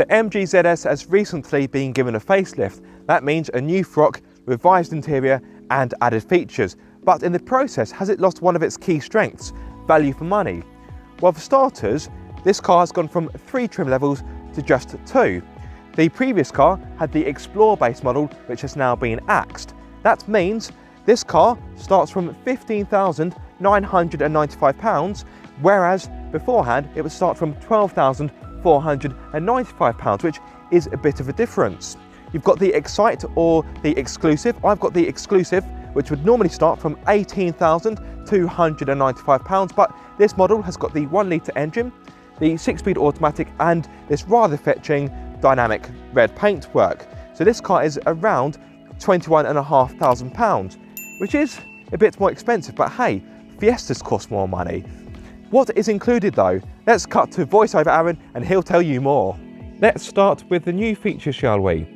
MG ZS has recently been given a facelift. That means a new frock, revised interior and added features. But in the process, has it lost one of its key strengths, value for money? Well, for starters, this car has gone from 3 trim levels to just 2. The previous car had the Explorer base model, which has now been axed. That means this car starts from £15,995, whereas beforehand it would start from £12,495, which is a bit of a difference. You've got the Excite or the Exclusive. I've got the Exclusive, which would normally start from £18,295, but this model has got the 1 litre engine, the 6-speed automatic and this rather fetching dynamic red paintwork. So this car is around £21,500, which is a bit more expensive, but hey, Fiestas cost more money. What is included though? Let's cut to voiceover Aaron and he'll tell you more. Let's start with the new features, shall we?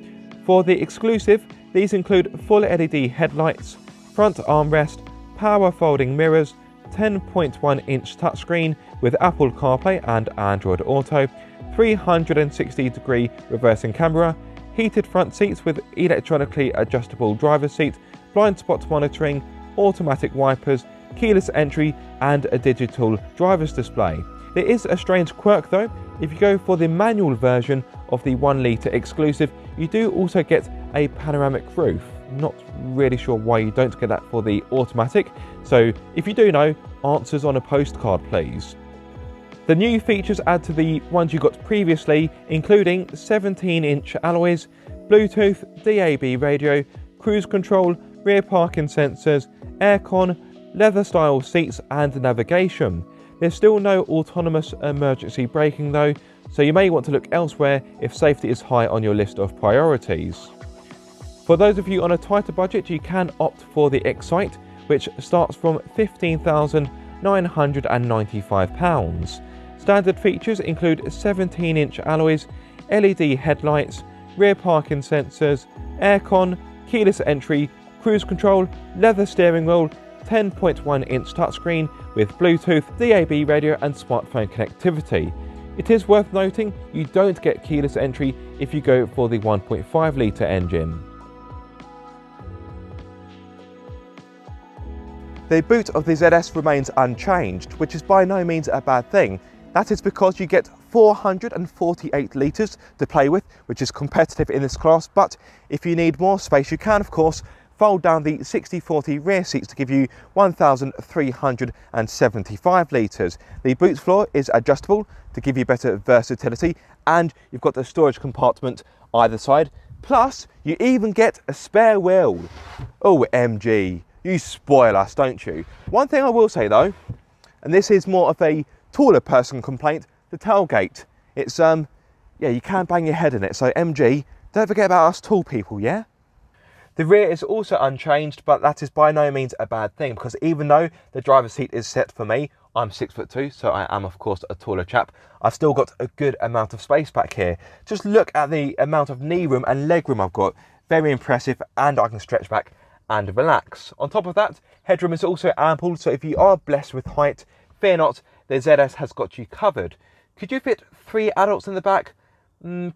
For the Exclusive, these include full LED headlights, front armrest, power folding mirrors, 10.1-inch touchscreen with Apple CarPlay and Android Auto, 360-degree reversing camera, heated front seats with electronically adjustable driver's seat, blind spot monitoring, automatic wipers, keyless entry and a digital driver's display. There is a strange quirk though. If you go for the manual version of the 1 litre Exclusive, you do also get a panoramic roof. Not really sure why you don't get that for the automatic, so if you do know, answers on a postcard please. The new features add to the ones you got previously, including 17-inch alloys, Bluetooth, DAB radio, cruise control, rear parking sensors, aircon, leather style seats and navigation. There's still no autonomous emergency braking though, so you may want to look elsewhere if safety is high on your list of priorities. For those of you on a tighter budget, you can opt for the Excite, which starts from £15,995. Standard features include 17-inch alloys, LED headlights, rear parking sensors, aircon, keyless entry, cruise control, leather steering wheel, 10.1-inch touchscreen with Bluetooth, DAB radio and smartphone connectivity. It is worth noting you don't get keyless entry if you go for the 1.5 litre engine. The boot of the ZS remains unchanged, which is by no means a bad thing. That is because you get 448 litres to play with, which is competitive in this class, but if you need more space you can of course fold down the 60/40 rear seats to give you 1,375 litres. The boot floor is adjustable to give you better versatility, and you've got a storage compartment either side, plus you even get a spare wheel. Oh MG, you spoil us, don't you? One thing I will say though, and this is more of a taller person complaint, the tailgate. It's yeah, you can bang your head in it, so MG, don't forget about us tall people, yeah? The rear is also unchanged, but that is by no means a bad thing, because even though the driver's seat is set for me, I'm 6'2", so I am of course a taller chap, I've still got a good amount of space back here. Just look at the amount of knee room and leg room I've got. Very impressive, and I can stretch back and relax. On top of that, headroom is also ample, so if you are blessed with height, fear not, the ZS has got you covered. Could you fit 3 adults in the back?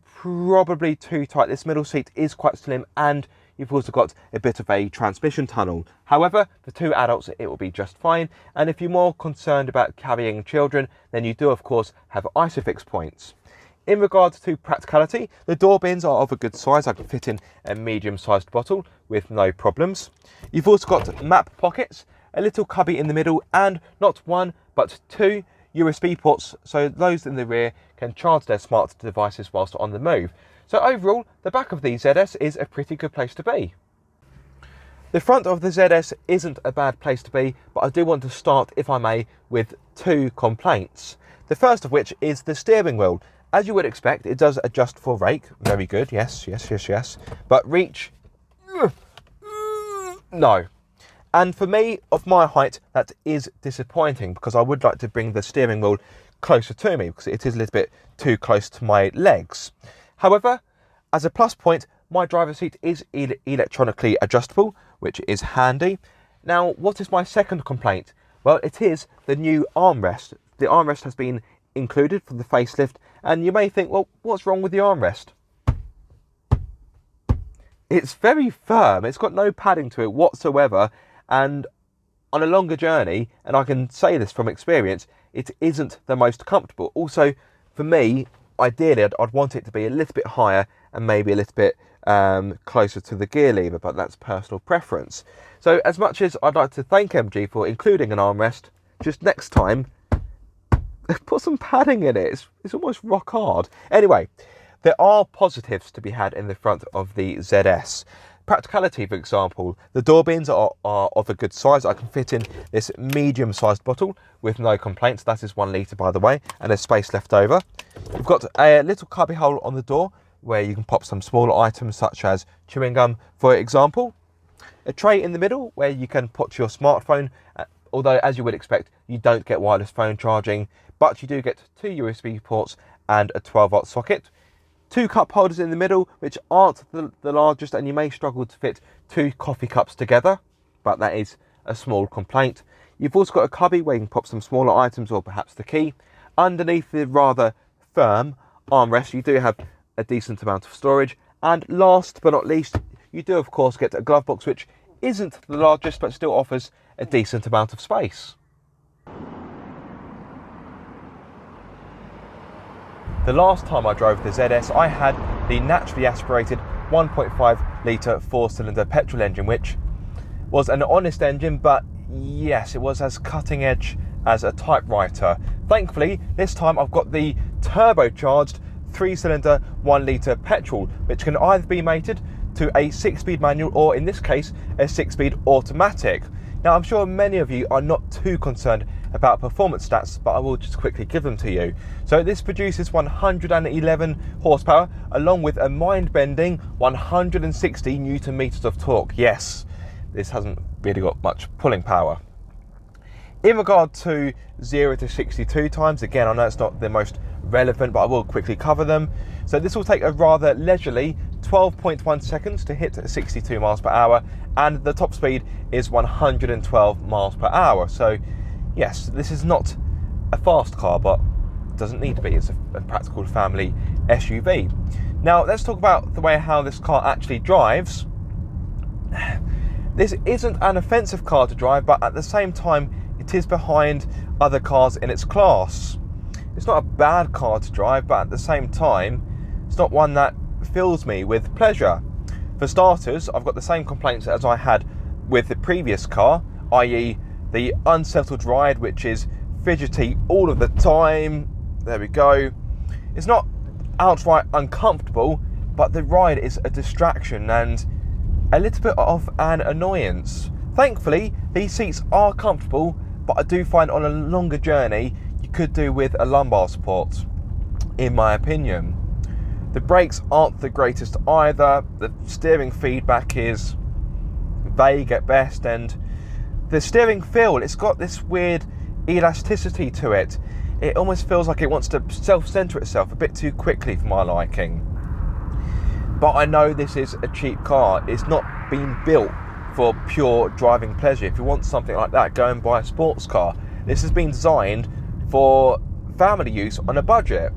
Probably too tight. This middle seat is quite slim, and you've also got a bit of a transmission tunnel. However, for 2 adults it will be just fine, and if you're more concerned about carrying children, then you do of course have ISOFIX points. In regards to practicality, the door bins are of a good size. I can fit in a medium-sized bottle with no problems. You've also got map pockets, a little cubby in the middle, and not 1 but 2 USB ports, so those in the rear can charge their smart devices whilst on the move. So overall, the back of the ZS is a pretty good place to be. The front of the ZS isn't a bad place to be, but I do want to start, if I may, with 2 complaints. The first of which is the steering wheel. As you would expect, it does adjust for rake. Very good, yes. But reach, no. And for me, of my height, that is disappointing, because I would like to bring the steering wheel closer to me, because it is a little bit too close to my legs. However, as a plus point, my driver's seat is electronically adjustable, which is handy. Now, what is my second complaint? Well, it is the new armrest. The armrest has been included for the facelift, and you may think, well, what's wrong with the armrest? It's very firm, it's got no padding to it whatsoever, and on a longer journey, and I can say this from experience, it isn't the most comfortable. Also, for me, ideally, I'd want it to be a little bit higher and maybe a little bit closer to the gear lever, but that's personal preference. So as much as I'd like to thank MG for including an armrest, just next time, put some padding in it. It's almost rock hard. Anyway, there are positives to be had in the front of the ZS. Practicality, for example, the door bins are of a good size. I can fit in this medium-sized bottle with no complaints. That is 1 litre, by the way, and there's space left over. You've got a little cubby hole on the door where you can pop some smaller items such as chewing gum, for example. A tray in the middle where you can put your smartphone, although as you would expect, you don't get wireless phone charging, but you do get 2 USB ports and a 12-volt socket. 2 cup holders in the middle, which aren't the largest, and you may struggle to fit 2 coffee cups together, but that is a small complaint. You've also got a cubby where you can pop some smaller items or perhaps the key. Underneath the rather firm armrest, you do have a decent amount of storage. And last but not least, you do of course get a glove box, which isn't the largest, but still offers a decent amount of space. The last time I drove the ZS, I had the naturally aspirated 1.5 litre 4-cylinder petrol engine, which was an honest engine, but yes, it was as cutting edge as a typewriter. Thankfully, this time I've got the turbocharged 3-cylinder 1 litre petrol, which can either be mated to a 6-speed manual or, in this case, a 6-speed automatic. Now, I'm sure many of you are not too concerned about performance stats, but I will just quickly give them to you. So this produces 111 horsepower along with a mind-bending 160 newton meters of torque. Yes, this hasn't really got much pulling power. In regard to 0 to 62 times, again, I know it's not the most relevant, but I will quickly cover them. So this will take a rather leisurely 12.1 seconds to hit 62 miles per hour, and the top speed is 112 miles per hour. So yes, this is not a fast car, but it doesn't need to be. It's a practical family SUV. Now let's talk about the way how this car actually drives. This isn't an offensive car to drive, but at the same time, it is behind other cars in its class. It's not a bad car to drive, but at the same time, it's not one that fills me with pleasure. For starters, I've got the same complaints as I had with the previous car, i.e. the unsettled ride, which is fidgety all of the time. There we go. It's not outright uncomfortable, but the ride is a distraction and a little bit of an annoyance. Thankfully, these seats are comfortable, but I do find on a longer journey, you could do with a lumbar support, in my opinion. The brakes aren't the greatest either. The steering feedback is vague at best, and the steering feel, it's got this weird elasticity to it. It almost feels like it wants to self-center itself a bit too quickly for my liking. But I know this is a cheap car. It's not been built for pure driving pleasure. If you want something like that, go and buy a sports car. This has been designed for family use on a budget.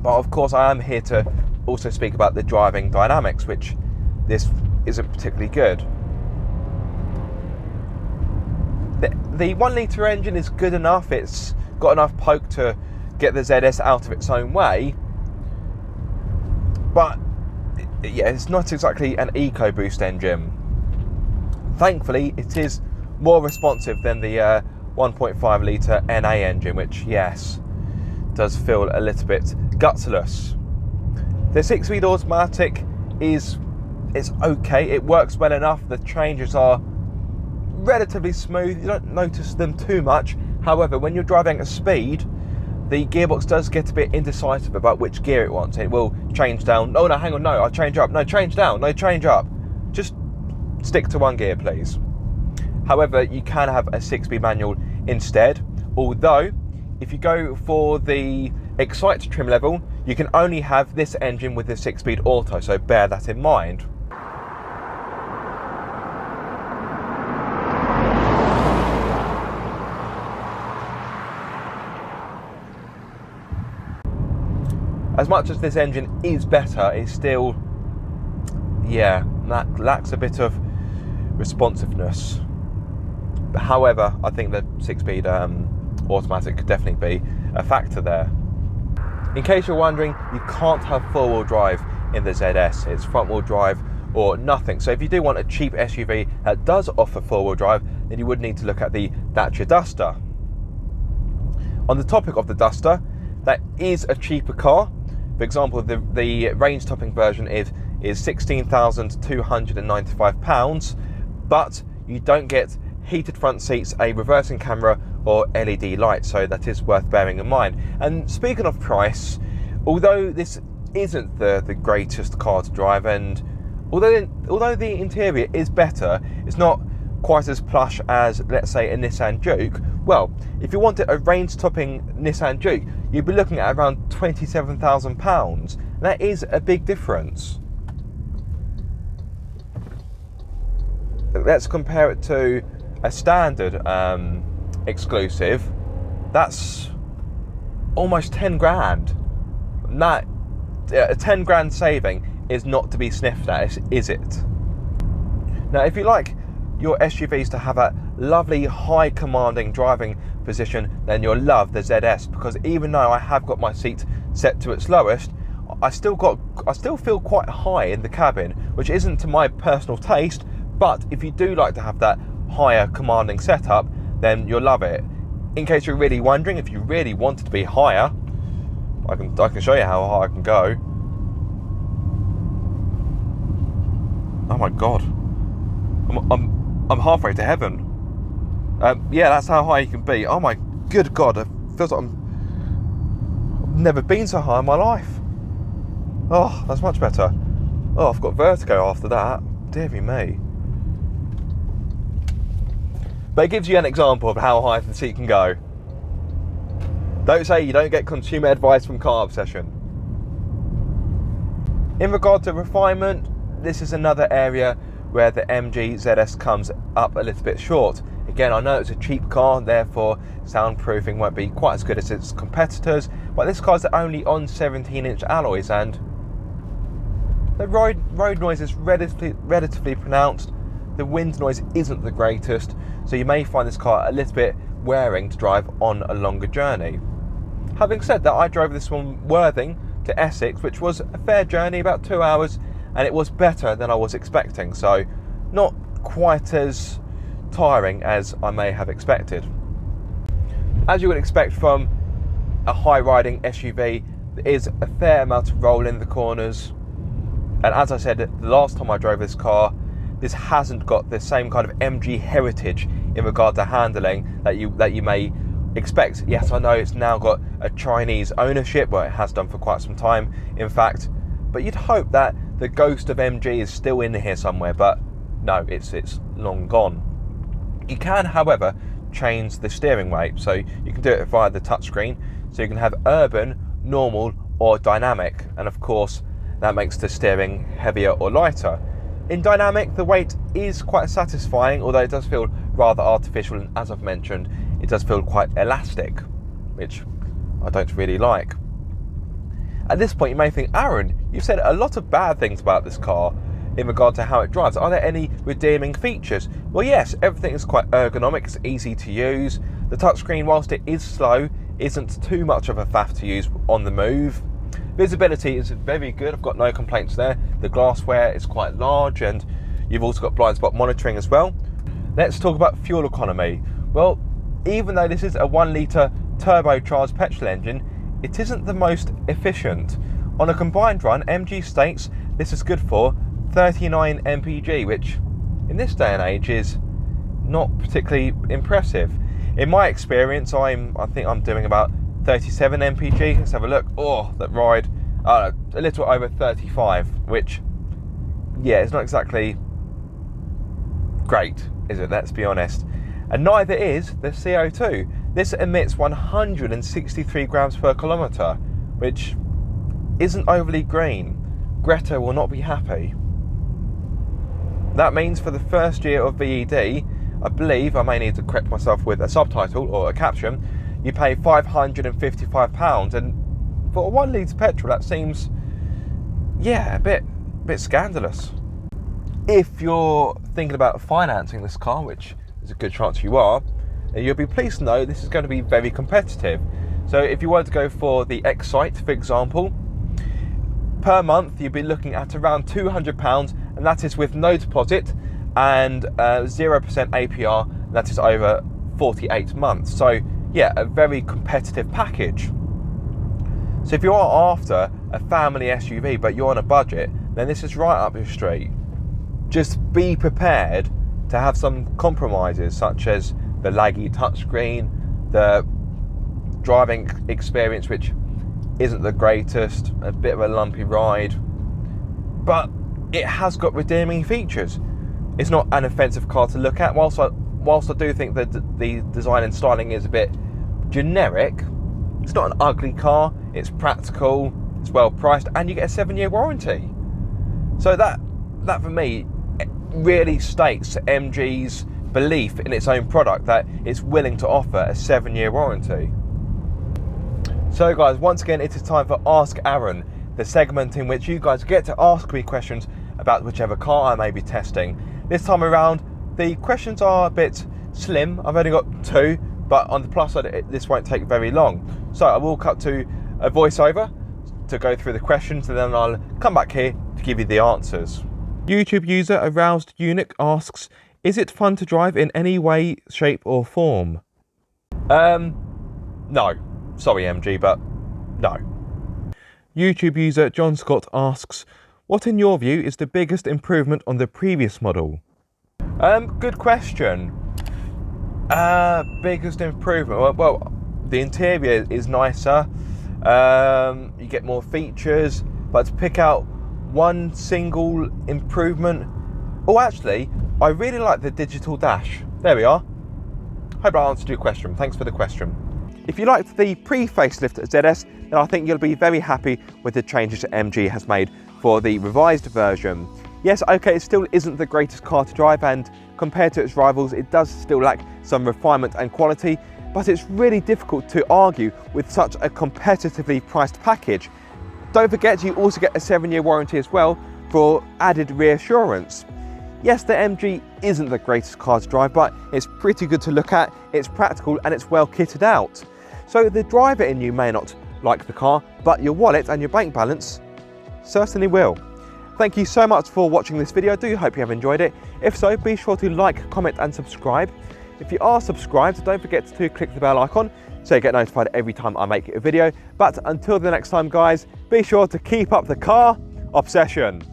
But of course, I am here to also speak about the driving dynamics, which this isn't particularly good. The 1 litre engine is good enough. It's got enough poke to get the ZS out of its own way. But yeah, it's not exactly an EcoBoost engine. Thankfully, it is more responsive than the 1.5 litre NA engine, which, yes, does feel a little bit gutless. The 6-speed automatic it's okay. It works well enough. The changes are relatively smooth. You don't notice them too much. However, when you're driving at speed, the gearbox does get a bit indecisive about which gear it wants. It will change down. Oh no, hang on, no, I'll change up. No, change down. No, change up. Just stick to one gear, please. However, you can have a 6-speed manual instead. Although, if you go for the Excite trim level, you can only have this engine with the 6-speed auto. So bear that in mind. as much as this engine is better, it's still, yeah, that lacks a bit of responsiveness. But however, I think the 6-speed automatic could definitely be a factor there. In case you're wondering, you can't have 4-wheel drive in the ZS. It's front-wheel drive or nothing. So if you do want a cheap SUV that does offer 4-wheel drive, then you would need to look at the Dacia Duster. On the topic of the Duster, that is a cheaper car. For example, the range-topping version is £16,295, but you don't get heated front seats, a reversing camera or LED lights, so that is worth bearing in mind. And speaking of price, although this isn't the greatest car to drive, and although the interior is better, it's not quite as plush as, let's say, a Nissan Juke. Well, if you wanted a range-topping Nissan Juke, you'd be looking at around £27,000. That is a big difference. Let's compare it to a standard exclusive. That's almost 10 grand. That a 10 grand saving is not to be sniffed at, is it? Now, if you like your SUVs to have a lovely high commanding driving position, then you'll love the ZS, because even though I have got my seat set to its lowest, I still feel quite high in the cabin, which isn't to my personal taste. But if you do like to have that higher commanding setup, then you'll love it. In case you're really wondering, if you really wanted to be higher, I can show you how high I can go. Oh my god, I'm halfway to heaven. Yeah, that's how high you can be. Oh my good god, it feels like I've never been so high in my life. Oh, that's much better. Oh, I've got vertigo after that. Dear me. But it gives you an example of how high the seat can go. Don't say you don't get consumer advice from Car Obsession. In regard to refinement, this is another area where the MG ZS comes up a little bit short. Again, I know it's a cheap car, therefore soundproofing won't be quite as good as its competitors, but this car's only on 17-inch alloys, and the road noise is relatively pronounced. The wind noise isn't the greatest, so you may find this car a little bit wearing to drive on a longer journey. Having said that, I drove this from Worthing to Essex, which was a fair journey, about 2 hours, and it was better than I was expecting, so not quite as tiring as I may have expected. As you would expect from a high-riding SUV, there is a fair amount of roll in the corners, and as I said, the last time I drove this car, this hasn't got the same kind of MG heritage in regard to handling that you may expect. Yes, I know it's now got a Chinese ownership, well, it has done for quite some time, in fact, but you'd hope that the ghost of MG is still in here somewhere, but no, it's long gone. You can, however, change the steering weight, so you can do it via the touchscreen, so you can have urban, normal, or dynamic, and of course, that makes the steering heavier or lighter. In dynamic, the weight is quite satisfying, although it does feel rather artificial, and as I've mentioned, it does feel quite elastic, which I don't really like. At this point, you may think, Aaron, you've said a lot of bad things about this car in regard to how it drives. Are there any redeeming features? Well, yes, everything is quite ergonomic, it's easy to use. The touchscreen, whilst it is slow, isn't too much of a faff to use on the move. Visibility is very good, I've got no complaints there. The glassware is quite large, and you've also got blind spot monitoring as well. Let's talk about fuel economy. Well, even though this is a 1 litre turbocharged petrol engine, it isn't the most efficient. On a combined run, MG states this is good for 39 mpg, which in this day and age is not particularly impressive. In my experience, I think I'm doing about 37 mpg. Let's have a look. Oh, that ride, a little over 35, which, yeah, it's not exactly great, is it? Let's be honest. And neither is the CO2. This emits 163 grams per kilometre, which isn't overly green. Greta will not be happy. That means for the first year of VED, I believe, I may need to correct myself with a subtitle or a caption, you pay £555, and for a 1 litre petrol, that seems, yeah, a bit scandalous. If you're thinking about financing this car, which there's a good chance you are, you'll be pleased to know this is going to be very competitive. So if you were to go for the Excite, for example, per month you'd be looking at around £200, and that is with no deposit and 0% APR, and that is over 48 months. So yeah, a very competitive package. So if you are after a family SUV but you're on a budget, then this is right up your street. Just be prepared to have some compromises, such as the laggy touchscreen, the driving experience which isn't the greatest, a bit of a lumpy ride, but it has got redeeming features. It's not an offensive car to look at. Whilst I do think that the design and styling is a bit generic, it's not an ugly car, it's practical, it's well priced, and you get a 7-year warranty. So that for me really states MG's belief in its own product, that it's willing to offer a 7-year warranty. So guys, once again it is time for Ask Aaron, the segment in which you guys get to ask me questions about whichever car I may be testing. This time around the questions are a bit slim. I've only got 2, but on the plus side this won't take very long. So I will cut to a voiceover to go through the questions, and then I'll come back here to give you the answers. YouTube user Aroused Eunuch asks, is it fun to drive in any way, shape or form? No. Sorry MG, but no. YouTube user John Scott asks, what in your view is the biggest improvement on the previous model? Good question. Biggest improvement? Well, the interior is nicer. You get more features, but to pick out one single improvement, oh actually I really like the digital dash. There we are. Hope I answered your question. Thanks for the question. If you liked the pre-facelift ZS, then I think you'll be very happy with the changes that MG has made for the revised version. Yes, okay, it still isn't the greatest car to drive, and compared to its rivals it does still lack some refinement and quality, but it's really difficult to argue with such a competitively priced package. Don't forget, you also get a 7-year warranty as well for added reassurance. Yes, the MG isn't the greatest car to drive, but it's pretty good to look at, it's practical and it's well kitted out. So the driver in you may not like the car, but your wallet and your bank balance certainly will. Thank you so much for watching this video. I do hope you have enjoyed it. If so, be sure to like, comment and subscribe. If you are subscribed, don't forget to click the bell icon so you get notified every time I make a video. But until the next time guys, be sure to keep up the car obsession.